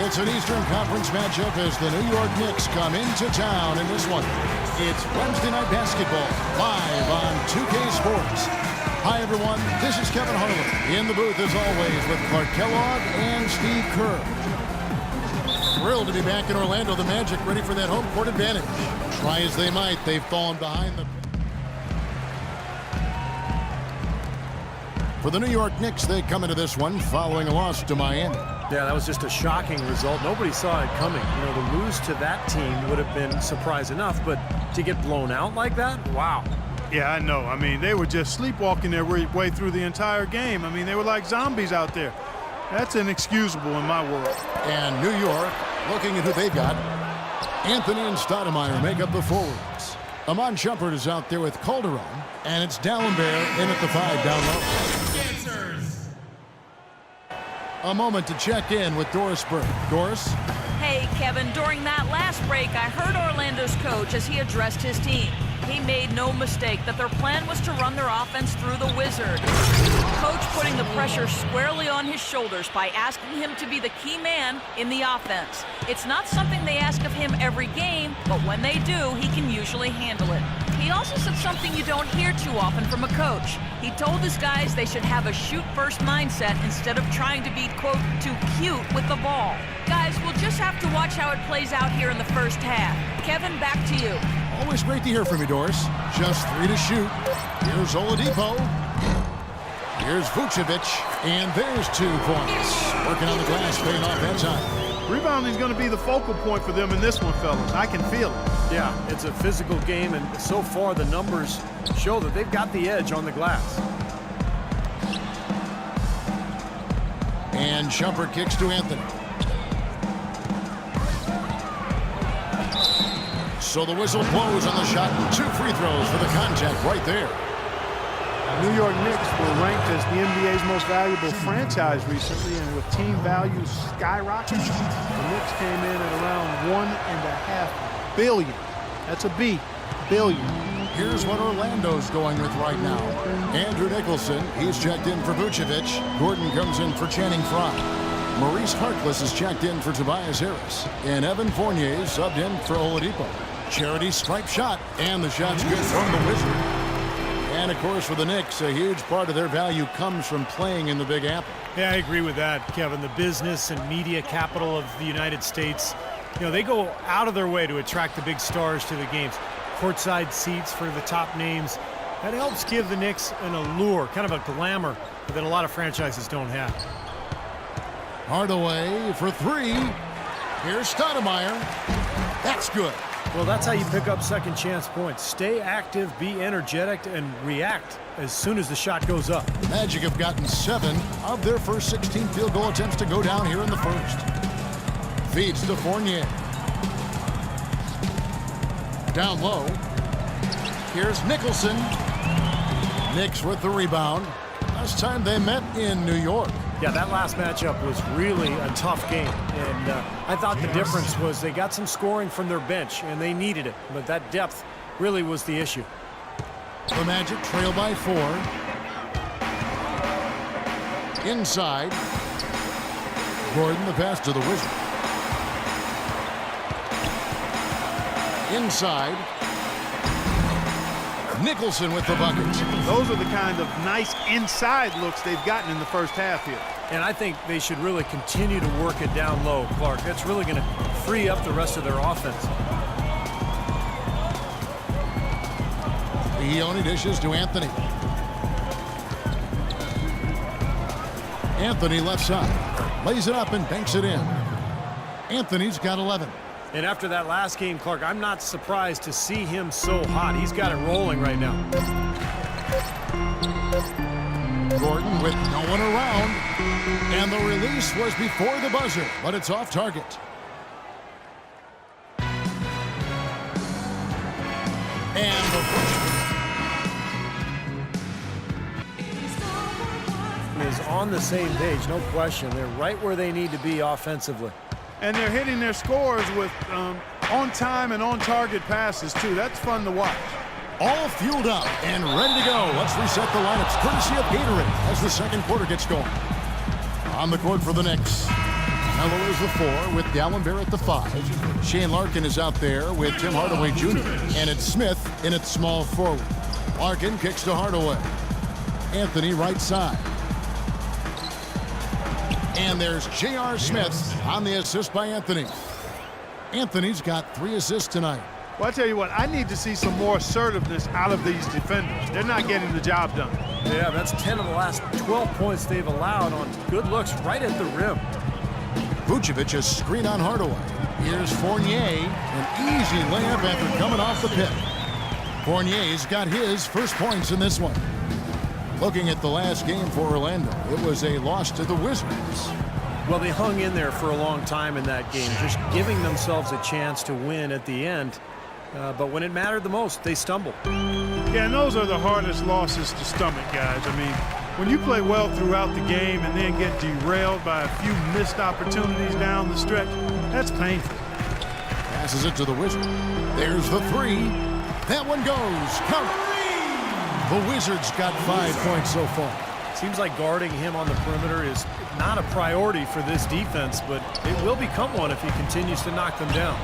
It's an Eastern Conference matchup as the New York Knicks come into town in this one. It's Wednesday Night Basketball, live on 2K Sports. Hi, everyone. This is Kevin Harlan. In the booth, as always, with Clark Kellogg and Steve Kerr. Thrilled to be back in Orlando. The Magic ready for that home court advantage. Try as they might, they've fallen behind the... For the New York Knicks, they come into this one following a loss to Miami. Yeah, that was just a shocking result. Nobody saw it coming. You know, to lose to that team would have been surprise enough, but to get blown out like that, wow. Yeah, I know. I mean, they were just sleepwalking their way through the entire game. I mean, they were like zombies out there. That's inexcusable in my world. And New York, looking at who they've got, Anthony and Stoudemire make up the forwards. Amon Shumpert is out there with Calderon, and it's Dallenberg in at the 5 down low. A moment to check in with Doris Burke. Doris? Hey, Kevin, during that last break, I heard Orlando's coach as he addressed his team. He made no mistake that their plan was to run their offense through the wizard. Coach putting the pressure squarely on his shoulders by asking him to be the key man in the offense. It's not something they ask of him every game, but when they do, he can usually handle it. He also said something you don't hear too often from a coach. He told his guys they should have a shoot-first mindset instead of trying to be, quote, too cute with the ball. Guys, we'll just have to watch how it plays out here in the first half. Kevin, back to you. Always great to hear from you, Doris. Just 3 to shoot. Here's Oladipo. Here's Vucevic. And there's 2 points. Working on the glass, paying off that time. Rebounding is going to be the focal point for them in this one, fellas. I can feel it. Yeah, it's a physical game, and so far the numbers show that they've got the edge on the glass. And Shumpert kicks to Anthony. So the whistle blows on the shot. 2 free throws for the contact right there. New York Knicks were ranked as the NBA's most valuable franchise recently, and with team values skyrocketing, the Knicks came in at around $1.5 billion. That's a B, billion. Here's what Orlando's going with right now. Andrew Nicholson, he's checked in for Vucevic. Gordon comes in for Channing Frye. Maurice Harkless is checked in for Tobias Harris. And Evan Fournier subbed in for Oladipo. Charity stripe shot, and the shot's good from the Wizard. And, of course, for the Knicks, a huge part of their value comes from playing in the Big Apple. Yeah, I agree with that, Kevin. The business and media capital of the United States, you know, they go out of their way to attract the big stars to the games. Courtside seats for the top names. That helps give the Knicks an allure, kind of a glamour that a lot of franchises don't have. Hardaway for 3. Here's Stoudemire. That's good. Well, that's how you pick up second chance points. Stay active, be energetic, and react as soon as the shot goes up. The Magic have gotten 7 of their first 16 field goal attempts to go down here in the first. Feeds to Fournier. Down low. Here's Nicholson. Knicks with the rebound. Last time they met in New York. Yeah, that last matchup was really a tough game. And I thought the difference was they got some scoring from their bench, and they needed it. But that depth really was the issue. The Magic trail by 4. Inside. Gordon, the pass to the Wizard. Inside. Nicholson with the bucket. Those are the kind of nice inside looks they've gotten in the first half here. And I think they should really continue to work it down low, Clark. That's really going to free up the rest of their offense. Ione dishes to Anthony. Anthony left side. Lays it up and banks it in. Anthony's got 11. And after that last game, Clark, I'm not surprised to see him so hot. He's got it rolling right now. Gordon with no one around. And the release was before the buzzer, but it's off target. And the is on the same page, no question. They're right where they need to be offensively. And they're hitting their scores with on-time and on-target passes, too. That's fun to watch. all fueled up and ready to go. Let's reset the lineups courtesy of Gatorade as the second quarter gets going. On the court for the Knicks, Carmelo is the 4 with Dallenberg at the 5. Shane Larkin is out there with Tim Hardaway Jr. And it's Smith in at small forward. Larkin kicks to Hardaway. Anthony right side. And there's J.R. Smith on the assist by Anthony. Anthony's got 3 assists tonight. Well, I tell you what, I need to see some more assertiveness out of these defenders. They're not getting the job done. Yeah, that's 10 of the last 12 points they've allowed on good looks right at the rim. Vucevic is screen on Hardaway. Here's Fournier, an easy layup after coming off the pick. Fournier's got his first points in this one. Looking at the last game for Orlando, it was a loss to the Wizards. Well, they hung in there for a long time in that game, just giving themselves a chance to win at the end. But when it mattered the most, they stumbled. Yeah, and those are the hardest losses to stomach, guys. I mean, when you play well throughout the game and then get derailed by a few missed opportunities down the stretch, that's painful. Passes it to the Wizard. There's the 3. That one goes. Count it. The Wizards got 5 points so far. Seems like guarding him on the perimeter is not a priority for this defense, but it will become one if he continues to knock them down.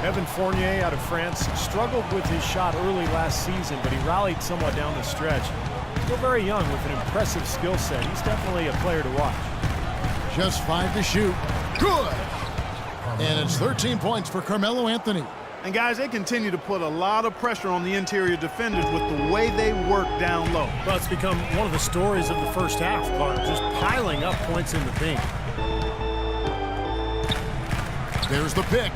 Evan Fournier out of France struggled with his shot early last season, but he rallied somewhat down the stretch. Still very young with an impressive skill set. He's definitely a player to watch. Just 5 to shoot. Good. And it's 13 points for Carmelo Anthony. And guys, they continue to put a lot of pressure on the interior defenders with the way they work down low. Well, it's become one of the stories of the first half, Clark, just piling up points in the paint. There's the pick.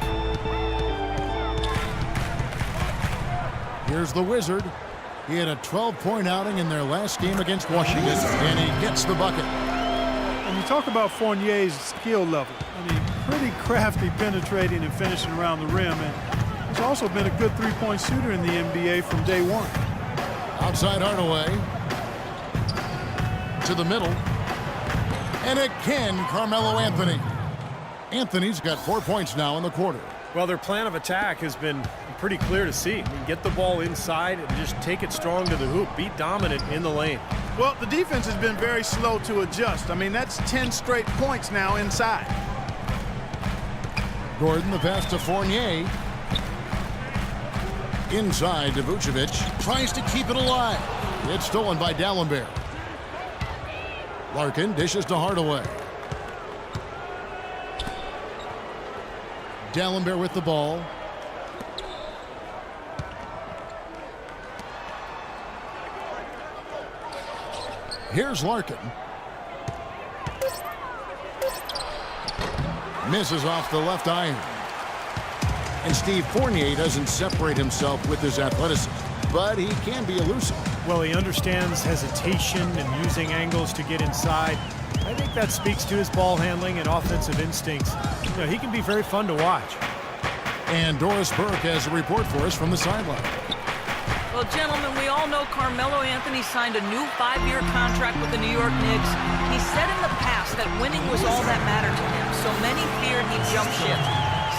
Here's the Wizard. He had a 12-point outing in their last game against Washington, and he gets the bucket. When you talk about Fournier's skill level, I mean, pretty crafty penetrating and finishing around the rim, and he's also been a good three-point shooter in the NBA from day one. Outside Hardaway. To the middle. And again, Carmelo Anthony. Anthony's got 4 points now in the quarter. Well, their plan of attack has been pretty clear to see. I mean, get the ball inside and just take it strong to the hoop. Be dominant in the lane. Well, the defense has been very slow to adjust. I mean, that's 10 straight points now inside. Gordon, the pass to Fournier. Inside to Vucevic. Tries to keep it alive. It's stolen by Dallenberg. Larkin dishes to Hardaway. Dallenberg with the ball. Here's Larkin. Misses off the left iron. And Steve Fournier doesn't separate himself with his athleticism, but he can be elusive. Well, he understands hesitation and using angles to get inside. I think that speaks to his ball handling and offensive instincts. You know, he can be very fun to watch. And Doris Burke has a report for us from the sideline. Well, gentlemen, we all know Carmelo Anthony signed a new 5-year contract with the New York Knicks. He said in the past that winning was all that mattered to him, so many feared he'd jump ship.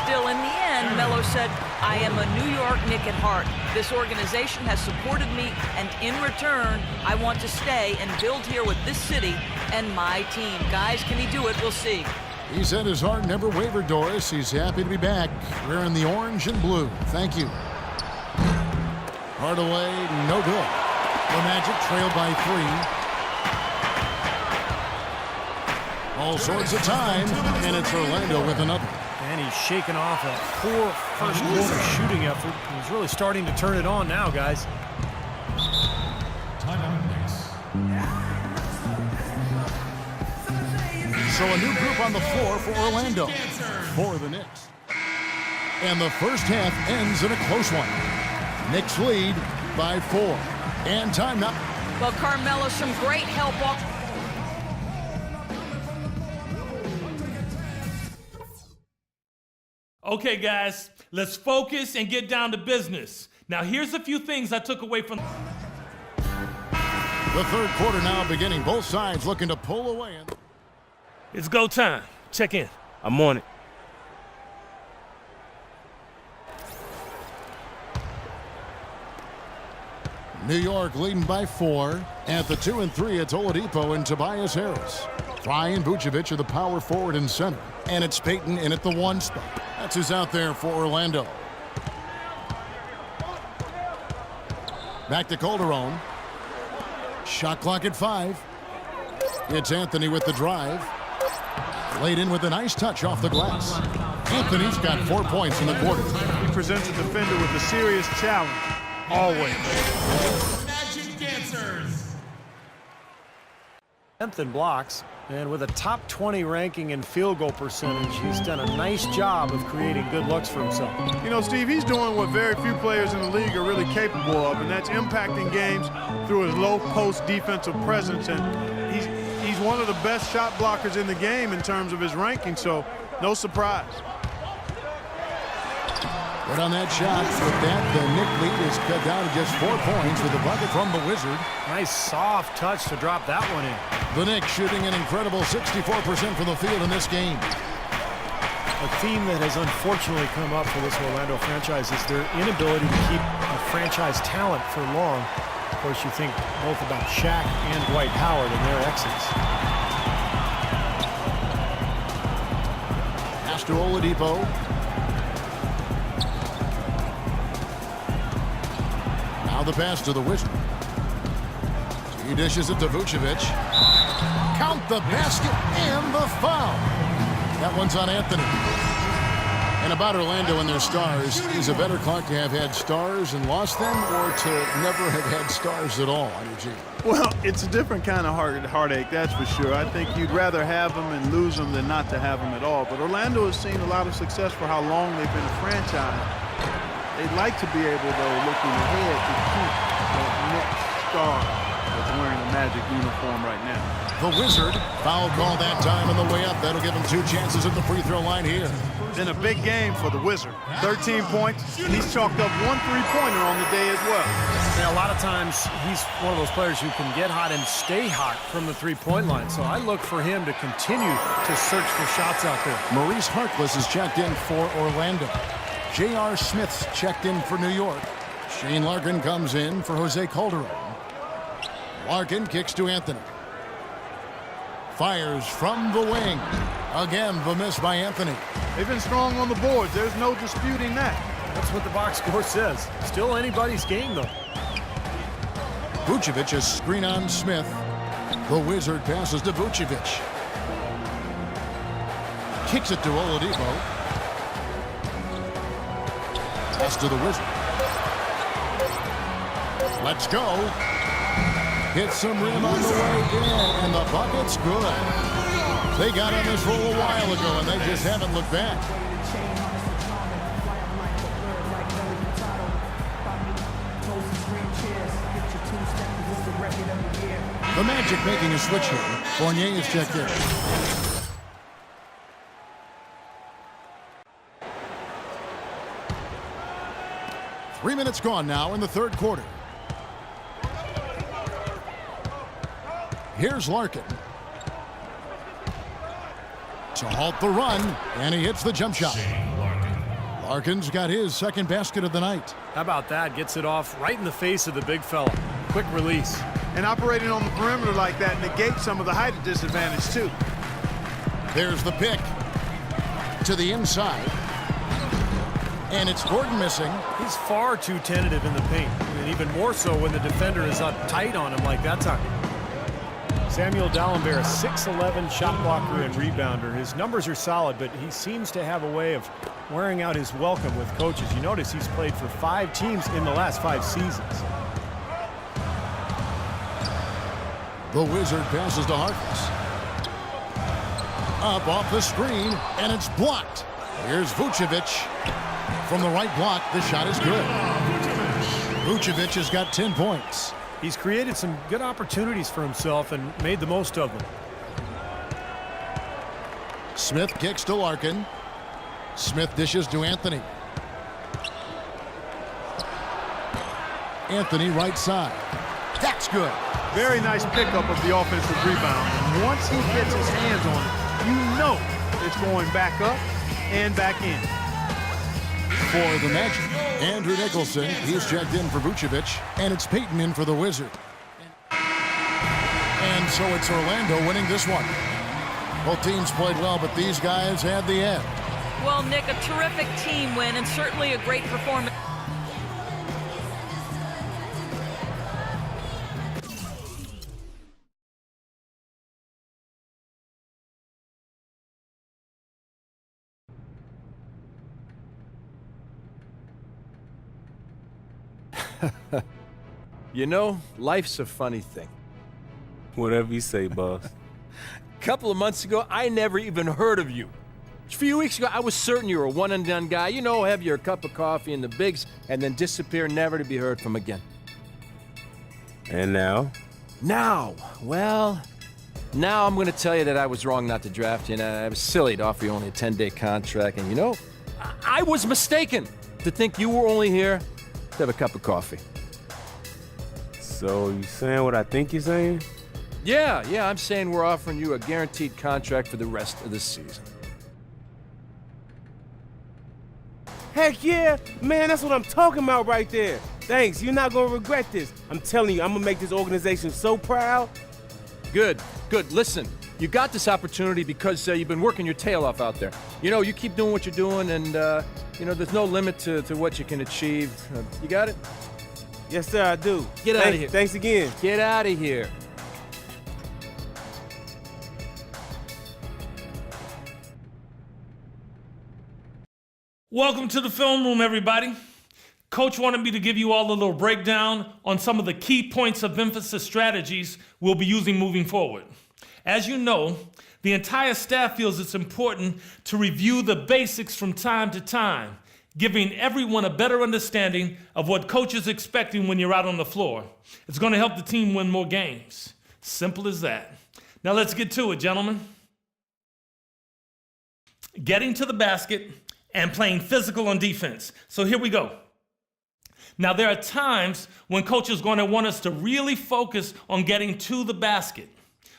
Still, in the end, Melo said, "I am a New York Knick at heart. This organization has supported me, and in return, I want to stay and build here with this city and my team." Guys, can he do it? We'll see. He said his heart never wavered, Doris. He's happy to be back wearing the orange and blue. Thank you. Hardaway, no good. The Magic trail by 3. All sorts of time, and it's Orlando with another. And he's shaken off a poor first quarter shooting effort. He's really starting to turn it on now, guys. So a new group on the floor for Orlando, for the Knicks. And the first half ends in a close one. Knicks lead by 4. And time now. Well, Carmelo, some great help off. Okay, guys, let's focus and get down to business. Now, here's a few things I took away from The third quarter now beginning. Both sides looking to pull away. It's go time. Check in. I'm on it. New York leading by 4. At the 2 and 3, it's Oladipo and Tobias Harris. Fry and Vucevic are the power forward and center. And it's Payton in at the 1 spot. That's who's out there for Orlando. Back to Calderon. Shot clock at 5. It's Anthony with the drive. Laid in with a nice touch off the glass. Anthony's got 4 points in the quarter. He presents a defender with a serious challenge. Always. Magic Dancers. 10th in blocks, and with a top 20 ranking in field goal percentage, he's done a nice job of creating good looks for himself. You know, Steve, he's doing what very few players in the league are really capable of, and that's impacting games through his low-post defensive presence. And he's one of the best shot blockers in the game in terms of his ranking, so no surprise. But on that shot, with that, the Knick lead is cut down to just 4 points with a bucket from the Wizard. Nice soft touch to drop that one in. The Knicks shooting an incredible 64% from the field in this game. A theme that has unfortunately come up for this Orlando franchise is their inability to keep a franchise talent for long. Of course, you think both about Shaq and Dwight Howard and their exits. Pass to Oladipo. Now the pass to the Wizard. He dishes it to Vucevic. Count the basket and the foul. That one's on Anthony. And about Orlando and their stars, is a better clock to have had stars and lost them, or to never have had stars at all, Eugene? Well, it's a different kind of heartache, that's for sure. I think you'd rather have them and lose them than not to have them at all. But Orlando has seen a lot of success for how long they've been a franchise. They'd like to be able, though, looking ahead, to keep that next star that's wearing a Magic uniform right now. The Wizard, foul call that time on the way up. That'll give him 2 chances at the free throw line here. Been a big game for the Wizard. 13 points, and he's chalked up 1 3-pointer on the day as well. Yeah, a lot of times he's one of those players who can get hot and stay hot from the three-point line. So I look for him to continue to search for shots out there. Maurice Harkless is checked in for Orlando. J.R. Smith's checked in for New York. Shane Larkin comes in for Jose Calderon. Larkin kicks to Anthony. Fires from the wing. Again, the miss by Anthony. They've been strong on the boards. There's no disputing that. That's what the box score says. Still anybody's game, though. Vucevic is screen on Smith. The Wizard passes to Vucevic. Kicks it to Oladipo. Pass to the Wizard. Let's go. Hits some rim on the way in, and the bucket's good. They got on this roll a while ago, and they just haven't looked back. The Magic making a switch here. Fournier is checked in. Three minutes gone now in the third quarter. Here's Larkin. To halt the run, and he hits the jump shot. Larkin's got his second basket of the night. How about that? Gets it off right in the face of the big fella. Quick release. And operating on the perimeter like that negates some of the height disadvantage, too. There's the pick to the inside. And it's Gordon missing. He's far too tentative in the paint, and even more so when the defender is up tight on him like that time. Samuel Dalembert, a 6'11" shot blocker and rebounder. His numbers are solid, but he seems to have a way of wearing out his welcome with coaches. You notice he's played for 5 teams in the last 5 seasons. The Wizard passes to Harkless. Up off the screen, and it's blocked. Here's Vucevic. From the right block, the shot is good. Vucevic has got 10 points. He's created some good opportunities for himself and made the most of them. Smith kicks to Larkin. Smith dishes to Anthony. Anthony right side. That's good. Very nice pickup of the offensive rebound. And once he gets his hands on it, you know it's going back up and back in. For the Magic, Andrew Nicholson, he's checked in for Vucevic, and it's Payton in for the Wizard. And so it's Orlando winning this one. Both teams played well, but these guys had the edge. Well, Nick, a terrific team win and certainly a great performance. You know, life's a funny thing. Whatever you say, boss. A couple of months ago, I never even heard of you. A few weeks ago, I was certain you were a one-and-done guy. You know, have your cup of coffee in the bigs, and then disappear, never to be heard from again. And now? Now, well, now I'm going to tell you that I was wrong not to draft you, and I was silly to offer you only a 10-day contract, and you know, I was mistaken to think you were only here to have a cup of coffee. So you saying what I think you're saying? Yeah, I'm saying we're offering you a guaranteed contract for the rest of the season. Heck yeah! Man, that's what I'm talking about right there. Thanks, you're not gonna regret this. I'm telling you, I'm gonna make this organization so proud. Good. Listen, you got this opportunity because you've been working your tail off out there. You know, you keep doing what you're doing, and, you know, there's no limit to what you can achieve. You got it? Yes, sir, I do. Get out of here. Thanks again. Get out of here. Welcome to the film room, everybody. Coach wanted me to give you all a little breakdown on some of the key points of emphasis strategies we'll be using moving forward. As you know, the entire staff feels it's important to review the basics from time to time, giving everyone a better understanding of what coach is expecting when you're out on the floor. It's going to help the team win more games. Simple as that. Now let's get to it, gentlemen. Getting to the basket and playing physical on defense. So here we go. Now there are times when coach is going to want us to really focus on getting to the basket.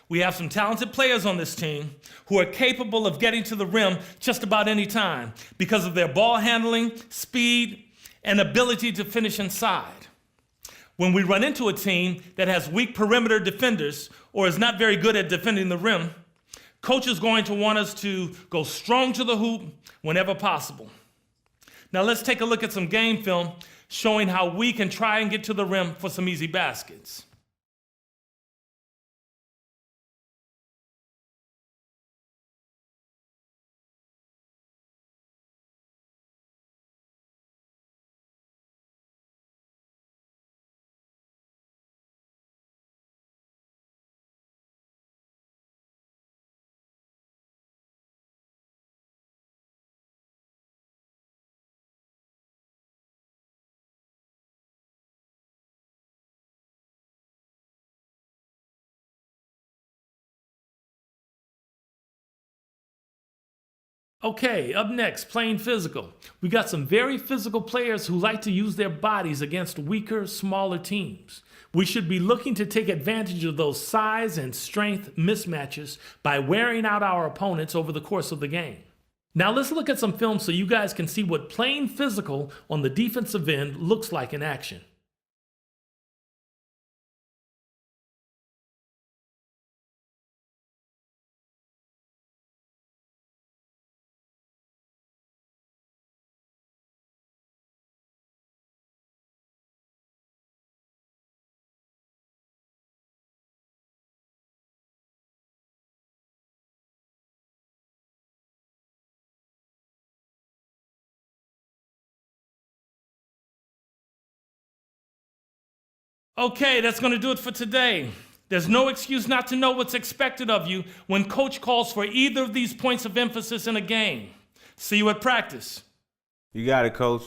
We have some talented players on this team who are capable of getting to the rim just about any time because of their ball handling, speed, and ability to finish inside. When we run into a team that has weak perimeter defenders or is not very good at defending the rim, coach is going to want us to go strong to the hoop whenever possible. Now let's take a look at some game film showing how we can try and get to the rim for some easy baskets. Okay, up next, playing physical. We got some very physical players who like to use their bodies against weaker, smaller teams. We should be looking to take advantage of those size and strength mismatches by wearing out our opponents over the course of the game. Now let's look at some film so you guys can see what playing physical on the defensive end looks like in action. Okay, that's going to do it for today. There's no excuse not to know what's expected of you when coach calls for either of these points of emphasis in a game. See you at practice. You got it, coach.